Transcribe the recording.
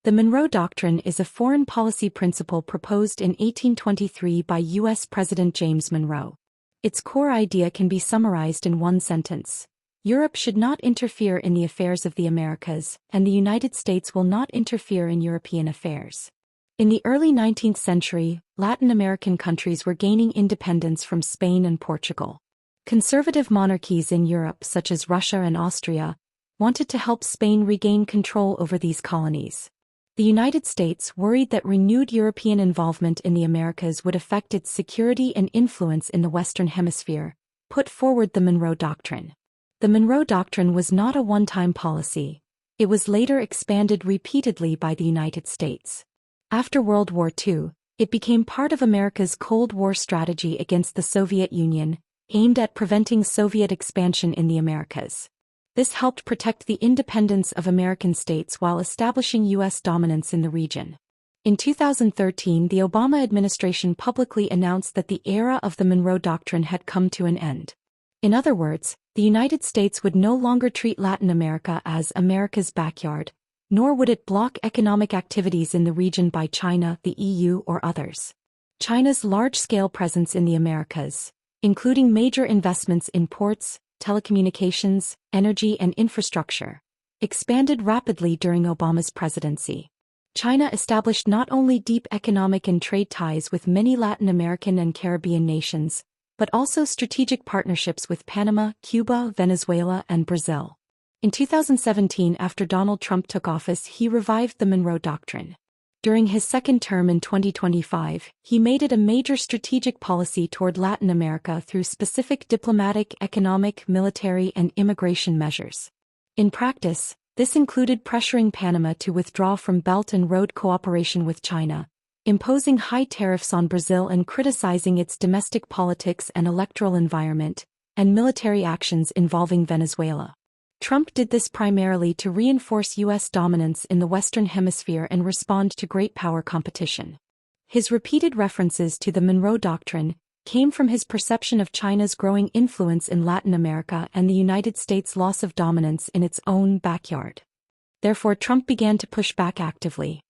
The Monroe Doctrine is a foreign policy principle proposed in 1823 by U.S. President James Monroe. Its core idea can be summarized in one sentence. Europe should not interfere in the affairs of the Americas, and the United States will not interfere in European affairs. In the early 19th century, Latin American countries were gaining independence from Spain and Portugal. Conservative monarchies in Europe, such as Russia and Austria, wanted to help Spain regain control over these colonies. The United States, worried that renewed European involvement in the Americas would affect its security and influence in the Western Hemisphere, put forward the Monroe Doctrine. The Monroe Doctrine was not a one-time policy. It was later expanded repeatedly by the United States. After World War II, it became part of America's Cold War strategy against the Soviet Union, aimed at preventing Soviet expansion in the Americas. This helped protect the independence of American states while establishing U.S. dominance in the region. In 2013, the Obama administration publicly announced that the era of the Monroe Doctrine had come to an end. In other words, the United States would no longer treat Latin America as America's backyard, nor would it block economic activities in the region by China, the EU, or others. China's large-scale presence in the Americas, including major investments in ports, telecommunications, energy and infrastructure, expanded rapidly during Obama's presidency. China established not only deep economic and trade ties with many Latin American and Caribbean nations, but also strategic partnerships with Panama, Cuba, Venezuela, and Brazil. In 2017, after Donald Trump took office, he revived the Monroe Doctrine. During his second term in 2025, he made it a major strategic policy toward Latin America through specific diplomatic, economic, military, and immigration measures. In practice, this included pressuring Panama to withdraw from Belt and Road cooperation with China, imposing high tariffs on Brazil and criticizing its domestic politics and electoral environment, and military actions involving Venezuela. Trump did this primarily to reinforce U.S. dominance in the Western Hemisphere and respond to great power competition. His repeated references to the Monroe Doctrine came from his perception of China's growing influence in Latin America and the United States' loss of dominance in its own backyard. Therefore, Trump began to push back actively.